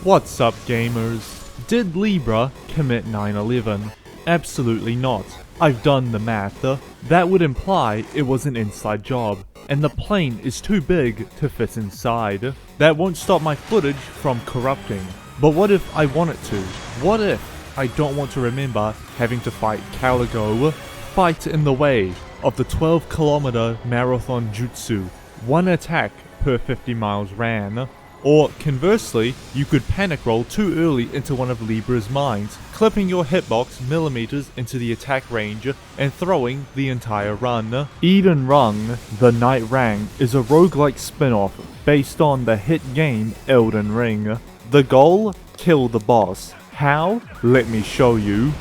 What's up, gamers? Did Libra commit 9/11? Absolutely not. I've done the math. That would imply it was an inside job, and the plane is too big to fit inside. That won't stop my footage from corrupting. But what if I want it to? What if I don't want to remember having to fight Caligo? Fight in the way of the 12-kilometer marathon jutsu, one attack per 50 miles ran. Or conversely, you could panic roll too early into one of Libra's mines, clipping your hitbox millimeters into the attack range and throwing the entire run. Eden Rung, the Nightreign, is a roguelike spin-off based on the hit game Elden Ring. The goal? Kill the boss. How? Let me show you.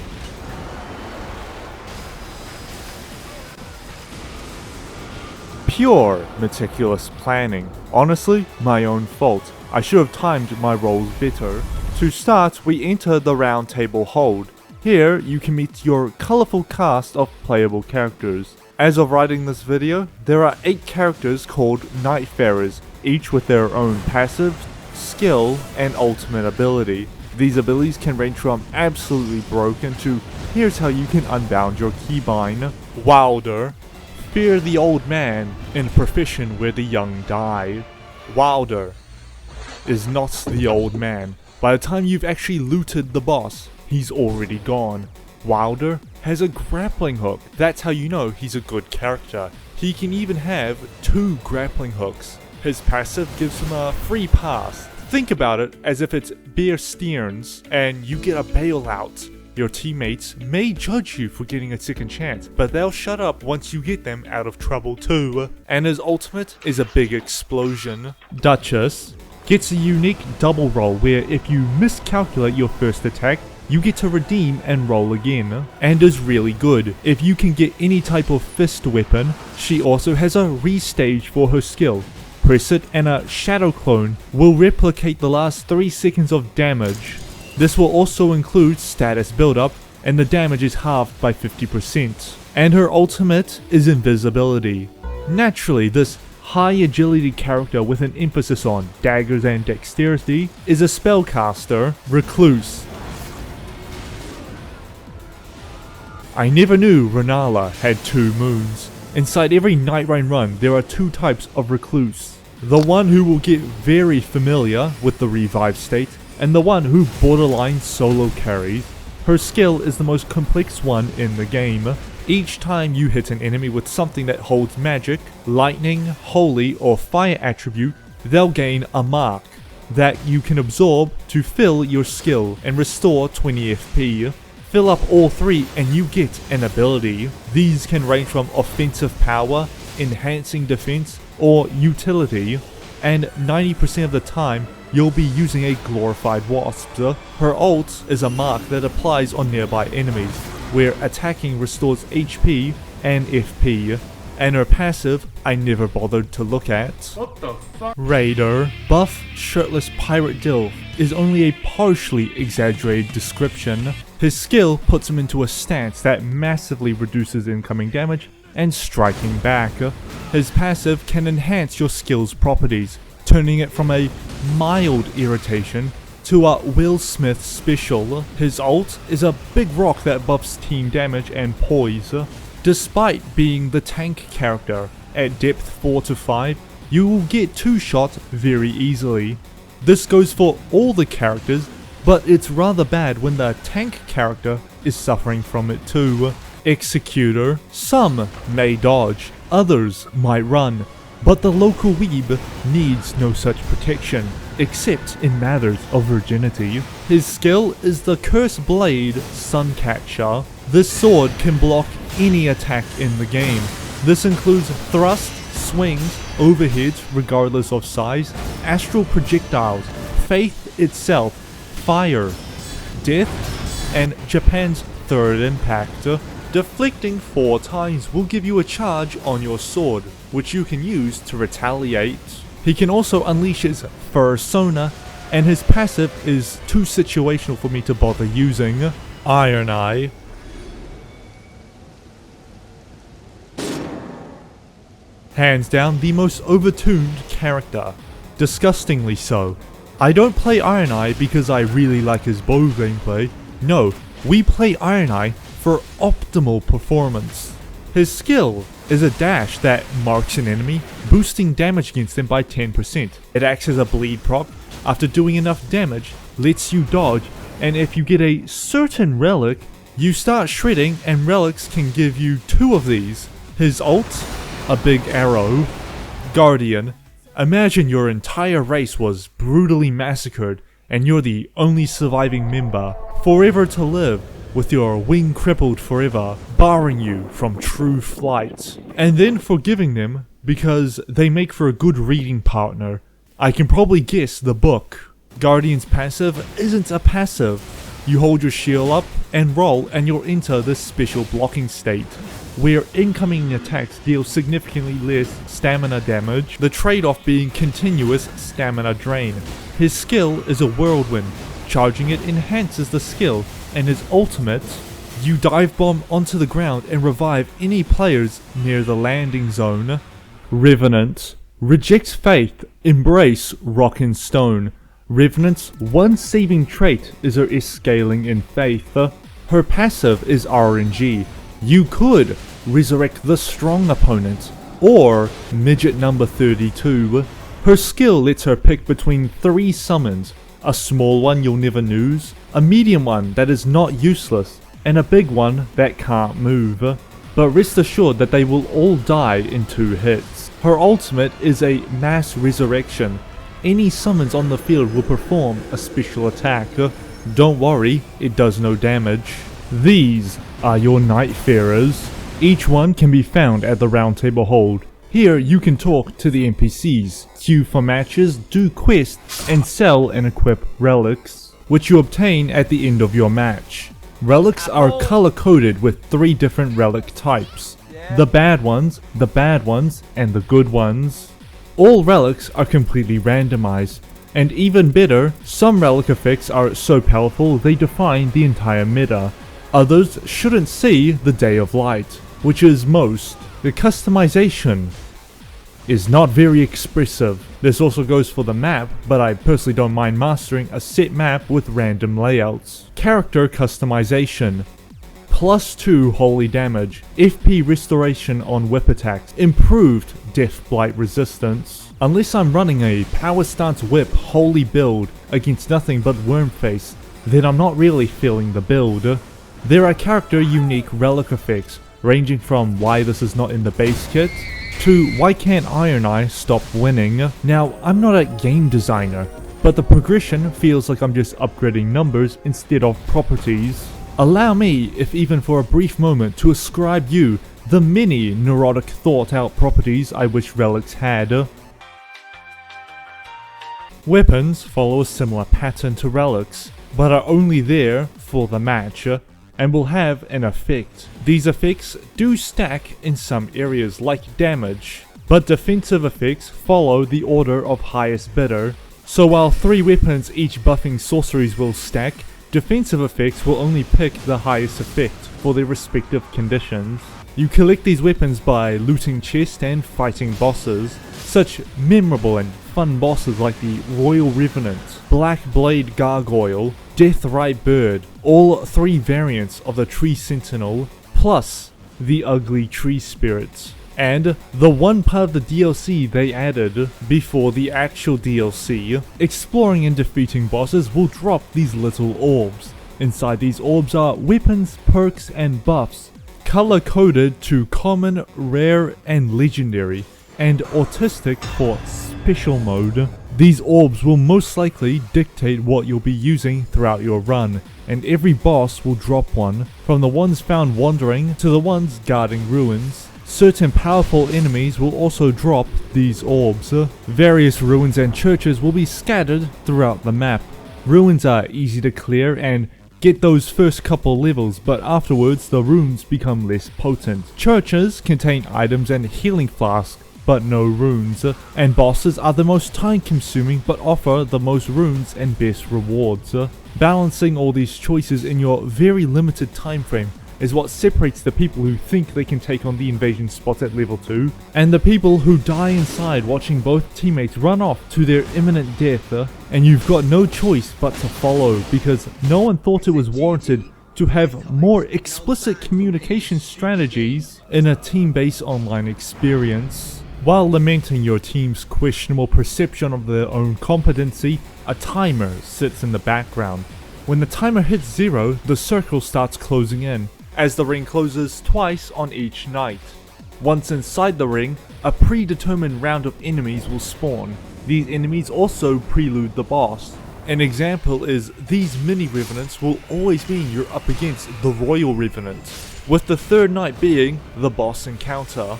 Pure meticulous planning. Honestly, my own fault. I should have timed my rolls better. To start, we enter the round table hold. Here, you can meet your colorful cast of playable characters. As of writing this video, there are 8 characters called Nightfarers, each with their own passive, skill, and ultimate ability. These abilities can range from absolutely broken to here's how you can unbound your keybind. Wilder. Fear the old man, in a profession where the young die. Wilder is not the old man. By the time you've actually looted the boss, he's already gone. Wilder has a grappling hook. That's how you know he's a good character. He can even have 2 grappling hooks. His passive gives him a free pass. Think about it as if it's Bear Stearns and you get a bailout. Your teammates may judge you for getting a second chance, but they'll shut up once you get them out of trouble too. And his ultimate is a big explosion. Duchess gets a unique double roll where if you miscalculate your first attack, you get to redeem and roll again, and is really good if you can get any type of fist weapon. She also has a restage for her skill. Press it and a shadow clone will replicate the last 3 seconds of damage. This will also include status buildup, and the damage is halved by 50%. And her ultimate is invisibility. Naturally, this high agility character with an emphasis on daggers and dexterity is a spellcaster, Recluse. I never knew Renala had 2 moons. Inside every Nightreign run, there are 2 types of Recluse. The one who will get very familiar with the revive state, and the one who borderline solo carries. Her skill is the most complex one in the game. Each time you hit an enemy with something that holds magic, lightning, holy, or fire attribute, they'll gain a mark that you can absorb to fill your skill and restore 20 FP. Fill up all 3 and you get an ability. These can range from offensive power, enhancing defense, or utility, and 90% of the time you'll be using a glorified wasp. Her ult is a mark that applies on nearby enemies, where attacking restores HP and FP. And her passive, I never bothered to look at. What the fuck? Raider, buff shirtless pirate Dilf, is only a partially exaggerated description. His skill puts him into a stance that massively reduces incoming damage and striking back. His passive can enhance your skill's properties, turning it from a mild irritation to a Will Smith special. His ult is a big rock that buffs team damage and poise. Despite being the tank character, at depth 4 to 5, you will get 2-shot very easily. This goes for all the characters, but it's rather bad when the tank character is suffering from it too. Executor, some may dodge, others might run, but the local weeb needs no such protection, except in matters of virginity. His skill is the Curse Blade Suncatcher. This sword can block any attack in the game. This includes thrust, swings, overheads regardless of size, astral projectiles, faith itself, fire, death, and Japan's third impact. Deflecting 4 times will give you a charge on your sword, which you can use to retaliate. He can also unleash his Fursona, and his passive is too situational for me to bother using. Iron Eye. Hands down the most overtuned character. Disgustingly so. I don't play Iron Eye because I really like his bow gameplay. No, we play Iron Eye for optimal performance. His skill is a dash that marks an enemy, boosting damage against them by 10%. It acts as a bleed prop. After doing enough damage, lets you dodge, and if you get a certain relic, you start shredding, and relics can give you 2 of these. His ult, a big arrow. Guardian. Imagine your entire race was brutally massacred and you're the only surviving member, forever to live, with your wing crippled forever, barring you from true flight. And then forgiving them because they make for a good reading partner. I can probably guess the book. Guardian's passive isn't a passive. You hold your shield up and roll and you'll enter this special blocking state, where incoming attacks deal significantly less stamina damage, the trade-off being continuous stamina drain. His skill is a whirlwind. Charging it enhances the skill, and his ultimate, you dive bomb onto the ground and revive any players near the landing zone. Revenant. Reject faith, embrace rock and stone. Revenant's one saving trait is her scaling in faith. Her passive is RNG. You could resurrect the strong opponent, or midget number 32. Her skill lets her pick between 3 summons, a small one you'll never lose, a medium one that is not useless, and a big one that can't move. But rest assured that they will all die in 2 hits. Her ultimate is a mass resurrection. Any summons on the field will perform a special attack. Don't worry, it does no damage. These are your Nightfarers. Each one can be found at the Round Table Hold. Here you can talk to the NPCs, queue for matches, do quests, and sell and equip relics, which you obtain at the end of your match. Relics are color coded with 3 different relic types. The bad ones, and the good ones. All relics are completely randomized, and even better, some relic effects are so powerful they define the entire meta. Others shouldn't see the day of light, which is most. The customization is not very expressive. This also goes for the map, but I personally don't mind mastering a set map with random layouts. Character customization. +2 holy damage, FP restoration on whip attacks, improved death blight resistance. Unless I'm running a power stance whip holy build against nothing but Wormface, then I'm not really feeling the build. There are character unique relic effects, ranging from why this is not in the base kit, to why can't Iron Eye stop winning. Now, I'm not a game designer, but the progression feels like I'm just upgrading numbers instead of properties. Allow me, if even for a brief moment, to ascribe you the many neurotic thought out properties I wish relics had. Weapons follow a similar pattern to relics, but are only there for the match, and will have an effect. These effects do stack in some areas like damage, but defensive effects follow the order of highest bidder. So while 3 weapons each buffing sorceries will stack, defensive effects will only pick the highest effect for their respective conditions. You collect these weapons by looting chests and fighting bosses. Such memorable and fun bosses like the Royal Revenant, Black Blade Gargoyle, Deathrite Bird, all 3 variants of the Tree Sentinel, plus the Ugly Tree Spirit, and the one part of the DLC they added before the actual DLC. Exploring and defeating bosses will drop these little orbs. Inside these orbs are weapons, perks, and buffs, color coded to common, rare, and legendary, and autistic for special mode. These orbs will most likely dictate what you'll be using throughout your run, and every boss will drop one, from the ones found wandering to the ones guarding ruins. Certain powerful enemies will also drop these orbs. Various ruins and churches will be scattered throughout the map. Ruins are easy to clear and get those first couple levels, but afterwards the runes become less potent. Churches contain items and healing flasks, but no runes, and bosses are the most time consuming but offer the most runes and best rewards. Balancing all these choices in your very limited time frame is what separates the people who think they can take on the invasion spots at level 2, and the people who die inside watching both teammates run off to their imminent death, and you've got no choice but to follow, because no one thought it was warranted to have more explicit communication strategies in a team-based online experience. While lamenting your team's questionable perception of their own competency, a timer sits in the background. When the timer hits 0, the circle starts closing in, as the ring closes twice on each night. Once inside the ring, a predetermined round of enemies will spawn. These enemies also prelude the boss. An example is these mini revenants will always mean you're up against the Royal Revenant, with the third night being the boss encounter.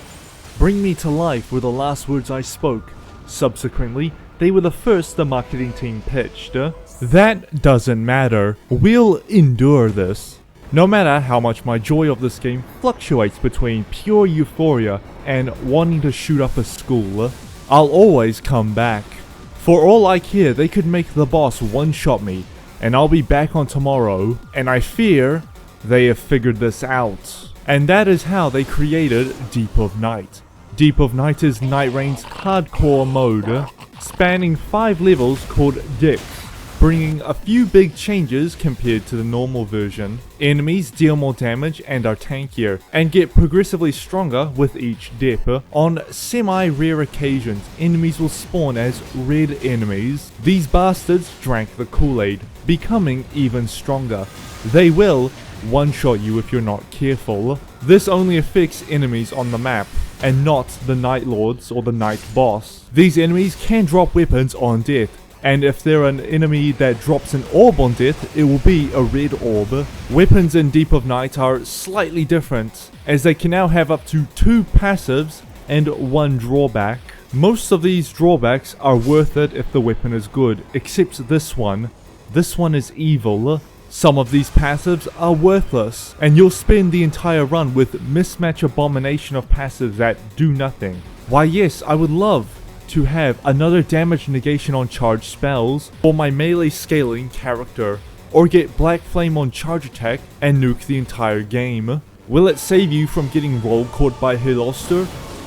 Bring me to life were the last words I spoke. Subsequently, they were the first the marketing team pitched. That doesn't matter. We'll endure this. No matter how much my joy of this game fluctuates between pure euphoria and wanting to shoot up a school, I'll always come back. For all I care, they could make the boss one-shot me, and I'll be back on tomorrow, and I fear they have figured this out. And that is how they created Deep of Night. Deep of Night is Nightreign's hardcore mode, spanning 5 levels called Depth, bringing a few big changes compared to the normal version. Enemies deal more damage and are tankier, and get progressively stronger with each depth. On semi-rare occasions, enemies will spawn as red enemies. These bastards drank the Kool-Aid, becoming even stronger. They will one-shot you if you're not careful. This only affects enemies on the map, and not the Night Lords or the Night Boss. These enemies can drop weapons on death, and if they're an enemy that drops an orb on death, it will be a red orb. Weapons in Deep of Night are slightly different, as they can now have up to 2 passives and 1 drawback. Most of these drawbacks are worth it if the weapon is good, except this one. This one is evil. Some of these passives are worthless, and you'll spend the entire run with mismatch abomination of passives that do nothing. Why yes, I would love to have another damage negation on charge spells for my melee scaling character, or get Black Flame on charge attack and nuke the entire game. Will it save you from getting roll caught by Hiloster?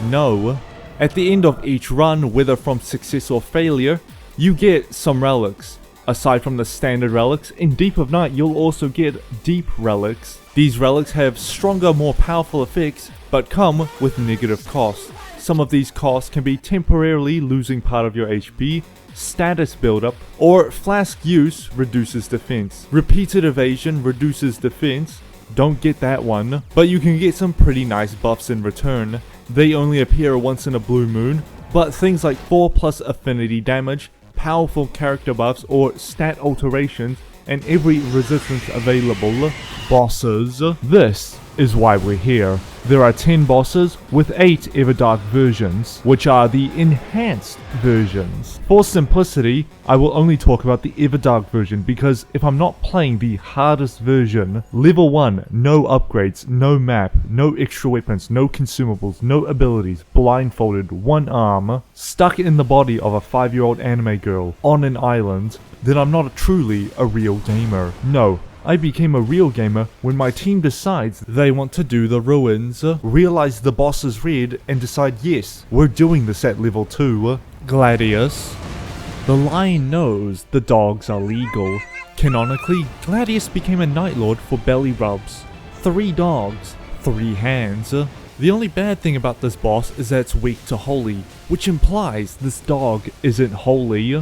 No. At the end of each run, whether from success or failure, you get some relics. Aside from the standard relics, in Deep of Night you'll also get Deep Relics. These relics have stronger, more powerful effects, but come with negative costs. Some of these costs can be temporarily losing part of your HP, status buildup, or flask use reduces defense. Repeated evasion reduces defense. Don't get that one, but you can get some pretty nice buffs in return. They only appear once in a blue moon, but things like 4+ affinity damage, powerful character buffs, or stat alterations, and every resistance available. Bosses. This is why we're here. There are 10 bosses with 8 Everdark versions, which are the enhanced versions. For simplicity, I will only talk about the Everdark version, because if I'm not playing the hardest version, level 1, no upgrades, no map, no extra weapons, no consumables, no abilities, blindfolded, 1 arm, stuck in the body of a 5-year-old anime girl on an island, then I'm not truly a real gamer. No. I became a real gamer when my team decides they want to do the ruins, realize the boss is red, and decide yes, we're doing this at level 2. Gladius. The lion knows the dogs are legal. Canonically, Gladius became a Night Lord for belly rubs. 3 dogs, 3 hands. The only bad thing about this boss is that it's weak to holy, which implies this dog isn't holy.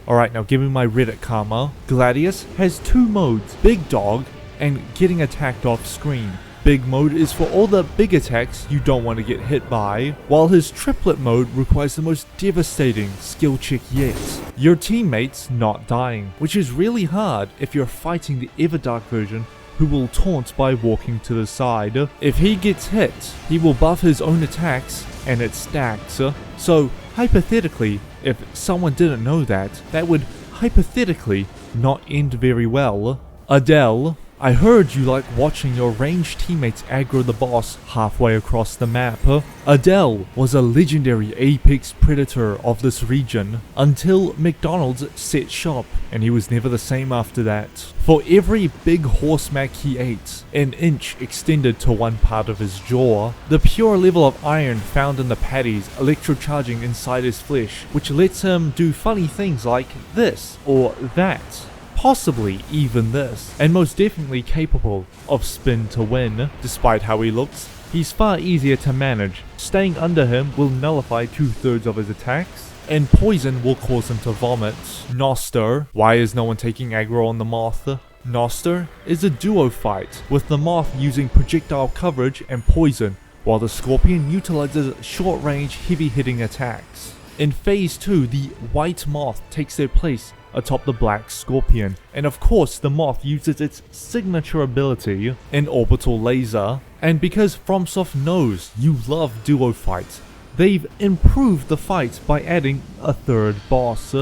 Alright, now giving my Reddit karma. Gladius has 2 modes, Big Dog and getting attacked off screen. Big mode is for all the big attacks you don't want to get hit by, while his triplet mode requires the most devastating skill check yet. Your teammates not dying, which is really hard if you're fighting the Everdark version, who will taunt by walking to the side. If he gets hit, he will buff his own attacks and it stacks. So hypothetically, if someone didn't know that, that would hypothetically not end very well. Adele. I heard you like watching your ranged teammates aggro the boss halfway across the map. Adele was a legendary apex predator of this region until McDonald's set shop, and he was never the same after that. For every big horse mac he ate, an inch extended to one part of his jaw. The pure level of iron found in the patties electrocharging inside his flesh, which lets him do funny things like this or that. Possibly even this, and most definitely capable of spin to win. Despite how he looks, he's far easier to manage. Staying under him will nullify 2/3 of his attacks, and poison will cause him to vomit. Noster. Why is no one taking aggro on the moth? Noster is a duo fight, with the moth using projectile coverage and poison, while the scorpion utilizes short-range heavy-hitting attacks. In phase 2, the white moth takes their place atop the black scorpion, and of course the moth uses its signature ability, an orbital laser. And because FromSoft knows you love duo fights, they've improved the fight by adding a third boss,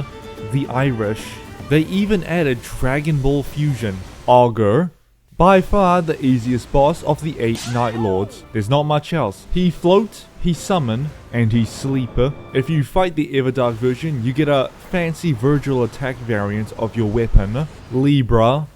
the Irish. They even added Dragon Ball Fusion, Augur. By far the easiest boss of the 8 Night Lords. There's not much else. He float, he summon, and he sleep. If you fight the Everdark version, you get a fancy Virgil attack variant of your weapon, Libra.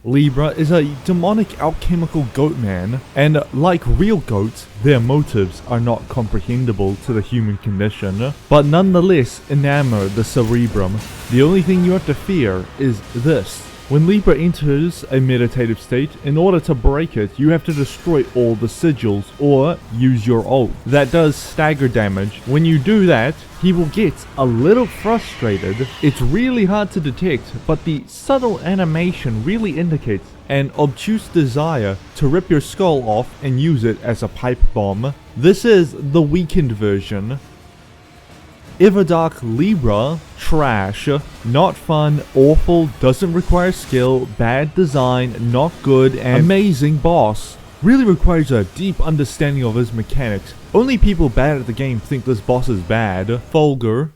Libra is a demonic alchemical goat man, and like real goats, their motives are not comprehensible to the human condition, but nonetheless enamor the cerebrum. The only thing you have to fear is this. When Libra enters a meditative state, in order to break it, you have to destroy all the sigils, or use your ult. That does stagger damage. When you do that, he will get a little frustrated. It's really hard to detect, but the subtle animation really indicates an obtuse desire to rip your skull off and use it as a pipe bomb. This is the weakened version. Everdark Libra, trash, not fun, awful, doesn't require skill, bad design, not good, and amazing boss. Really requires a deep understanding of his mechanics. Only people bad at the game think this boss is bad. Fulgur.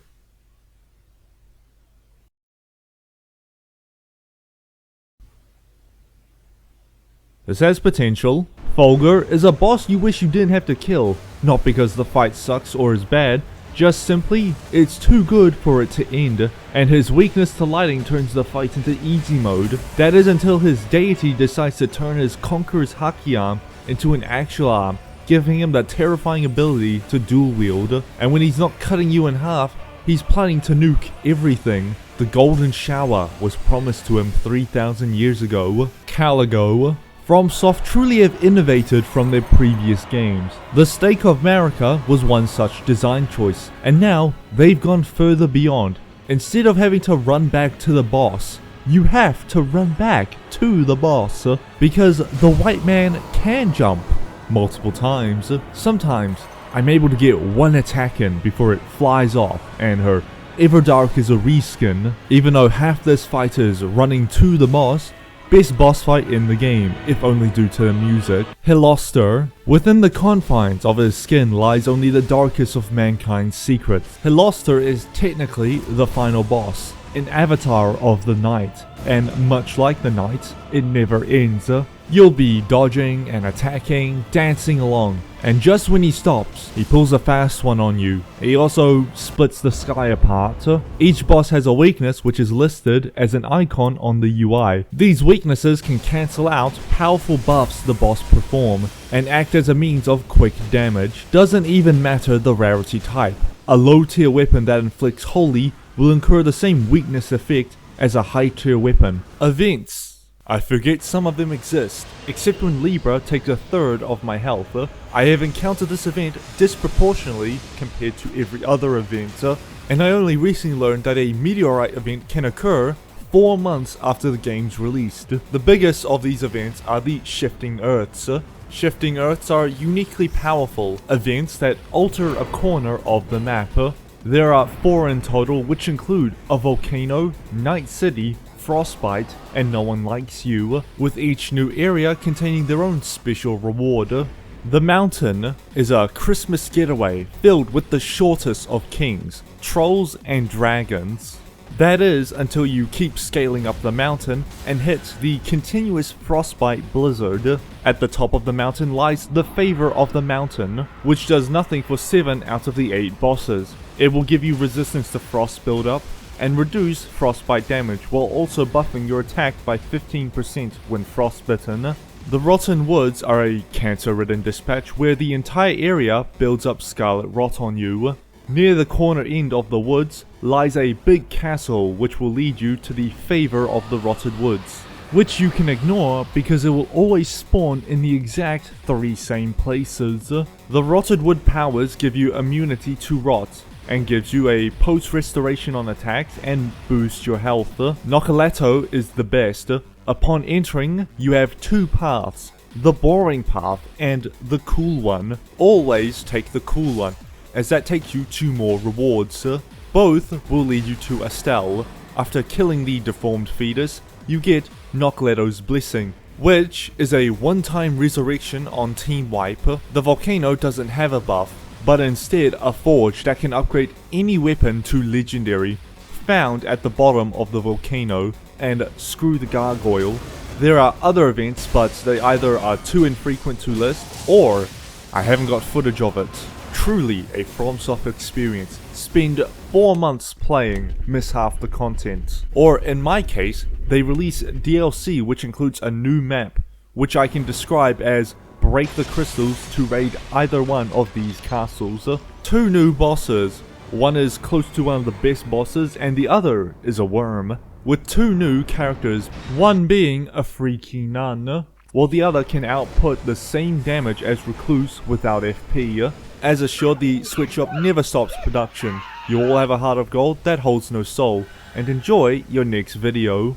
This has potential. Fulgur is a boss you wish you didn't have to kill, not because the fight sucks or is bad, just simply, it's too good for it to end, and his weakness to lighting turns the fight into easy mode. That is until his deity decides to turn his Conqueror's Haki arm into an actual arm, giving him that terrifying ability to dual wield. And when he's not cutting you in half, he's planning to nuke everything. The Golden Shower was promised to him 3,000 years ago. Caligo. FromSoft truly have innovated from their previous games. The Stake of Marika was one such design choice, and now they've gone further beyond. Instead of having to run back to the boss, you have to run back to the boss, because the white man can jump multiple times. Sometimes I'm able to get one attack in before it flies off, and her Everdark is a reskin. Even though half this fight is running to the boss, best boss fight in the game, if only due to the music. Hiloster. Within the confines of his skin lies only the darkest of mankind's secrets. Hiloster is technically the final boss, an avatar of the night, and much like the night, it never ends. You'll be dodging and attacking, dancing along, and just when he stops, he pulls a fast one on you. He also splits the sky apart. Each boss has a weakness which is listed as an icon on the UI. These weaknesses can cancel out powerful buffs the boss perform, and act as a means of quick damage. Doesn't even matter the rarity type. A low tier weapon that inflicts holy will incur the same weakness effect as a high tier weapon. Events. I forget some of them exist, except when Libra takes a third of my health. I have encountered this event disproportionately compared to every other event, and I only recently learned that a meteorite event can occur 4 months after the game's released. The biggest of these events are the Shifting Earths. Shifting Earths are uniquely powerful events that alter a corner of the map. There are 4 in total, which include a volcano, Night City, Frostbite, and No One Likes You, with each new area containing their own special reward. The mountain is a Christmas getaway filled with the shortest of kings, trolls and dragons. That is until you keep scaling up the mountain and hit the continuous frostbite blizzard. At the top of the mountain lies the favor of the mountain, which does nothing for 7 out of the 8 bosses. It will give you resistance to frost buildup and reduce frostbite damage while also buffing your attack by 15% when frostbitten. The Rotten Woods are a cancer-ridden dispatch where the entire area builds up scarlet rot on you. Near the corner end of the woods lies a big castle which will lead you to the favor of the Rotted Woods, which you can ignore because it will always spawn in the exact 3 same places. The Rotted Wood powers give you immunity to rot and gives you a post restoration on attacks and boost your health. Noccoletto is the best. Upon entering, you have 2 paths, the boring path and the cool one. Always take the cool one, as that takes you to more rewards. Both will lead you to Estelle. After killing the deformed fetus, you get Noccoletto's Blessing, which is a one-time resurrection on Team Wipe. The volcano doesn't have a buff, but instead a forge that can upgrade any weapon to legendary, found at the bottom of the volcano, and screw the gargoyle. There are other events, but they either are too infrequent to list, or I haven't got footage of it. Truly a FromSoft experience. Spend 4 months playing, miss half the content. Or in my case, they release DLC which includes a new map, which I can describe as break the crystals to raid either one of these castles. 2 new bosses. One is close to one of the best bosses and the other is a worm. With 2 new characters, one being a freaky nun, while the other can output the same damage as Recluse without FP. As assured, the sweatshop never stops production. You all have a heart of gold that holds no soul, and enjoy your next video.